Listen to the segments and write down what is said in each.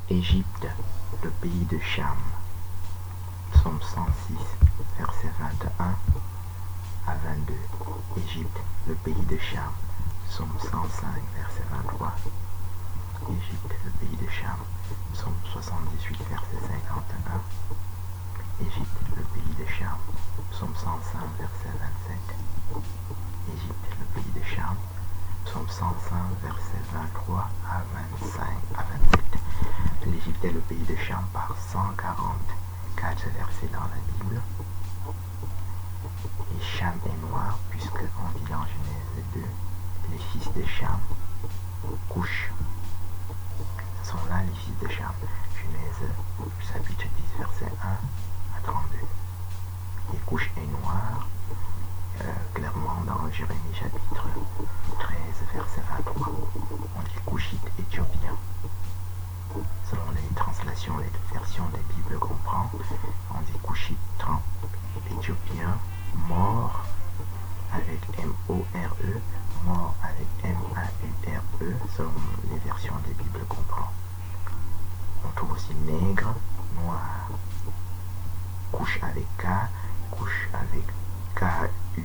Égypte, le pays de Cham. Psaume 106, versets 21 à 22. Égypte, le pays de Cham. Psaume 105, verset 23. Égypte, le pays de Cham. Psaume 78, verset 51. Égypte, le pays de Cham. Psaume 105, verset 27. Égypte, le pays de Cham. Psaume 105, verset 23 à 27. L'Égypte est le pays de Cham par 144 versets dans la Bible. Et Cham est noir, puisque on dit dans Genèse 2, les fils de Cham, Couche, sont là les fils de Cham. Genèse chapitre 10, verset 1 à 32. Et Couche est noir, clairement dans Jérémie chapitre 13, verset 23. On dit Couchite éthiopien. Selon les translations, les versions des Bibles qu'on prend, on dit Couchite éthiopien, mort avec M-O-R-E, mort avec M-A-U-R-E, selon les versions des Bibles qu'on prend. On trouve aussi nègre, noir, couche avec K, couche avec K-U-S-C-H,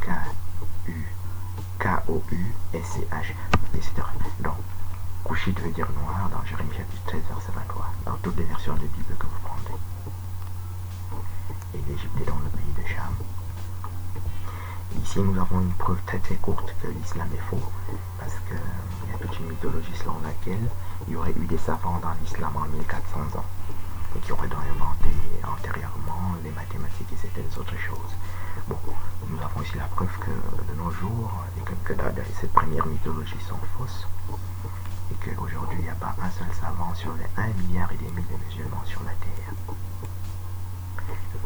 K-U-K-O-U-S-C-H, etc. Donc, Couchite veut dire noir dans Jérémie chapitre 13, verset 23, dans toutes les versions de Bible que vous prendrez. Et l'Égypte est dans le pays de Cham. Ici, nous avons une preuve très très courte que l'islam est faux, parce qu'il y a toute une mythologie selon laquelle il y aurait eu des savants dans l'islam en 1400 ans, et qui auraient inventé antérieurement les mathématiques et certaines autres choses. Bon, nous avons ici la preuve que de nos jours, que ces premières mythologies sont fausses, et qu'aujourd'hui, il n'y a pas un seul savant sur les 1,5 milliard de musulmans sur la Terre.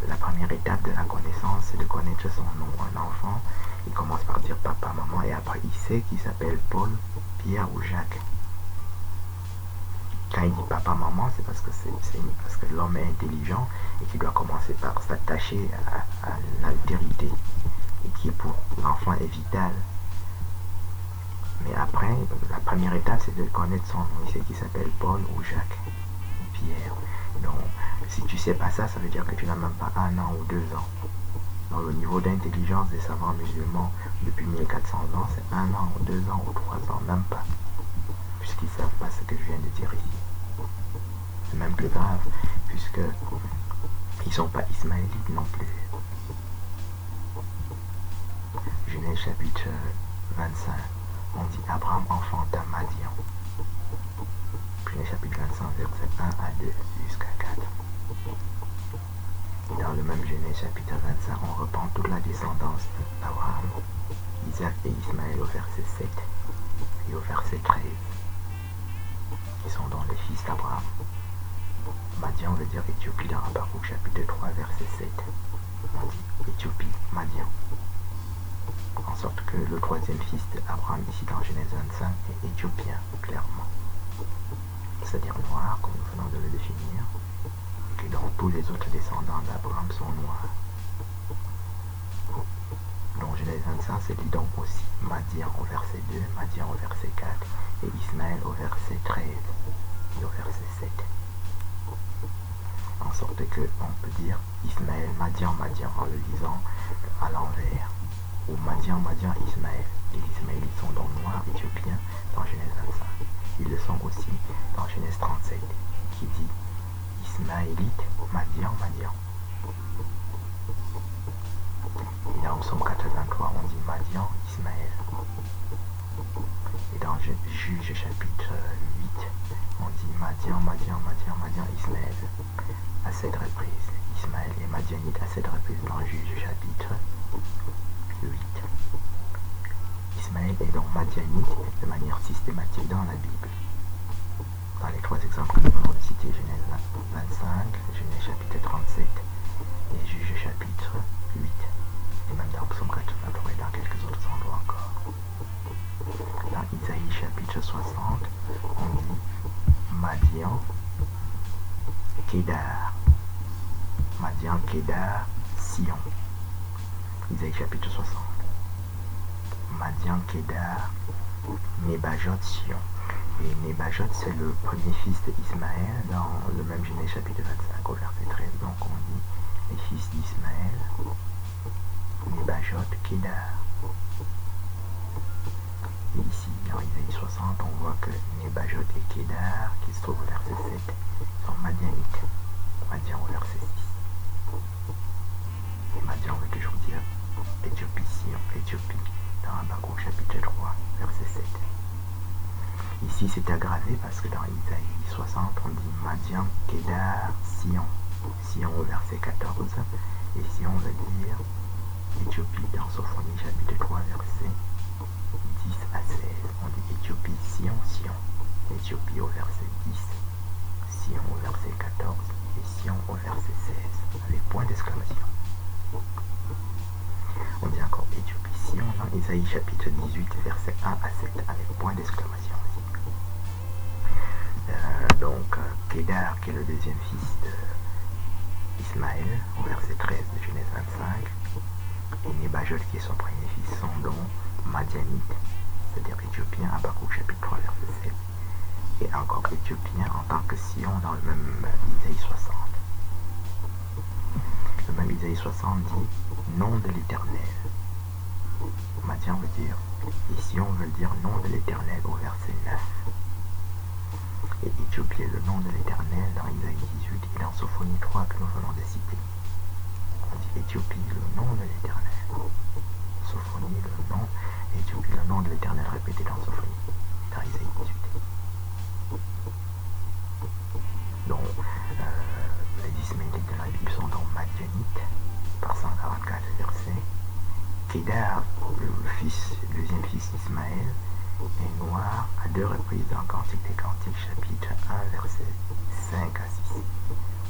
La première étape de la connaissance, c'est de connaître son nom. Un enfant, il commence par dire papa, maman, et après il sait qu'il s'appelle Paul, Pierre ou Jacques. Quand il dit papa, maman, c'est parce que l'homme est intelligent et qu'il doit commencer par s'attacher à l'altérité, et qui pour l'enfant est vital. Mais après, la première étape, c'est de connaître son nom. Il sait qu'il s'appelle Paul ou Jacques ou Pierre. Donc, si tu ne sais pas ça, ça veut dire que tu n'as même pas 1 an ou 2 ans. Donc, le niveau d'intelligence des savants musulmans depuis 1400 ans, c'est 1 an ou 2 ans ou 3 ans, même pas. Puisqu'ils ne savent pas ce que je viens de dire ici. C'est même plus grave, puisqu'ils ne sont pas ismaélites non plus. Genèse chapitre 25. On dit Abraham enfanta Madian. Genèse chapitre 25, verset 1 à 2 jusqu'à 4. Dans le même Genèse chapitre 25, on reprend toute la descendance d'Abraham, Isaac et Ismaël au verset 7 et au verset 13, qui sont dans les fils d'Abraham. Madian veut dire Éthiopie dans Habakkuk chapitre 3, verset 7. On dit Éthiopie, Madian. En sorte que le troisième fils d'Abraham, ici dans Genèse 25, est éthiopien, clairement. C'est-à-dire noir, comme nous venons de le définir, et que donc tous les autres descendants d'Abraham sont noirs. Donc Genèse 25, c'est dit donc aussi Madian au verset 2, Madian au verset 4, et Ismaël au verset 13 et au verset 7. En sorte que on peut dire Ismaël, Madian, Madian, en le lisant à l'envers. Ou Madian, Madian, Ismaël. Les Ismaélites sont donc noirs, éthiopiens, dans Genèse 25. Ils le sont aussi dans Genèse 37, qui dit Ismaélite, Madian, Madian. Et dans Psaume 83, on dit Madian, Ismaël. Et dans Juge chapitre 8, on dit Madian, Madian, Madian, Madian, Ismaël. À 7 reprises. Ismaël et Madianite à 7 reprises dans Juge chapitre 8. Ismaël est donc madianite de manière systématique dans la Bible. Dans les 3 exemples que nous venons de citer, Genèse 25, Genèse chapitre 37 et Juge chapitre 8. Et même dans Psaume 83 et dans quelques autres endroits encore. Dans Isaïe chapitre 60, on dit Madian, Kédar. Madian, Kédar, Sion. Isaïe chapitre 60. Madian, Kédar, Nebajot, Sion. Et Nebajot, c'est le premier fils d'Ismaël dans le même Genèse chapitre 25 au verset 13. Donc on dit les fils d'Ismaël, Nebajot, Kedar. Et ici, dans Isaïe 60, on voit que Nebajot et Kedar, qui se trouvent au verset 7, sont madianites. Madian au verset 6. Et Madian veut toujours dire Éthiopie, Sion, Éthiopie, dans Habakkuk chapitre 3, verset 7. Ici, c'est aggravé parce que dans Isaïe 60, on dit Madian, Kedar, Sion. Sion au verset 14. Et Sion veut dire Éthiopie dans Sophonie chapitre 3, verset 10 à 16. On dit Éthiopie, Sion, Sion. Éthiopie au verset 10. Sion au verset 14. Et Sion au verset 16. Avec point d'exclamation. On dit encore Éthiopie, Sion dans Isaïe chapitre 18, verset 1 à 7. Avec point d'exclamation. Donc, Kedar, qui est le deuxième fils d'Ismaël, au verset 13 de Genèse 25, et Nebajot, qui est son premier fils, sont donc madianites, c'est-à-dire éthiopiens, Habakkuk chapitre 3, verset 7, et encore éthiopiens en tant que Sion dans le même Isaïe 60. Le même Isaïe 60 dit nom de l'Éternel. Madian veut dire, et Sion veut dire nom de l'Éternel au verset 9. Et Éthiopie est le nom de l'Éternel dans Isaïe 18 et dans Sophonie 3 que nous venons de citer. On dit Éthiopie, le nom de l'Éternel. Sophonie, le nom. Éthiopie, le nom de l'Éternel répété dans Sophonie, dans Isaïe 18. Donc, les Ismaélites de la Bible sont donc madianites par 144 versets. Kedar, le deuxième fils d'Ismaël, est noir à 2 reprises dans Cantique des Cantiques, chapitre 1, verset 5 à 6.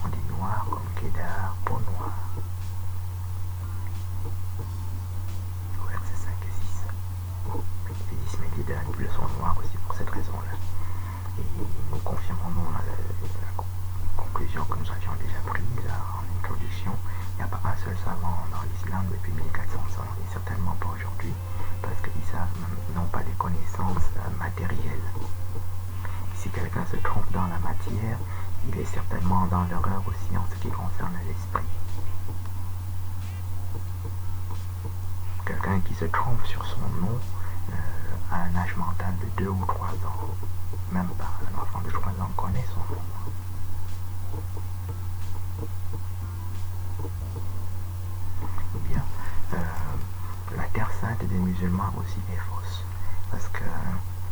On dit noir comme Kedar, peau noire. Au verset 5 et 6. Les Ismaélites de la Bible sont noirs aussi pour cette raison-là. Et nous confirmons la conclusion que nous avions déjà prise en introduction. Il n'y a pas un seul savant dans l'islam depuis 1400 ans, et certainement pas aujourd'hui, parce qu'ils n'ont pas les connaissances matérielles. Si quelqu'un se trompe dans la matière, il est certainement dans l'erreur aussi en ce qui concerne l'esprit. Quelqu'un qui se trompe sur son nom a un âge mental de 2 ou 3 ans. Même pas, un enfant de 3 ans connaît son nom.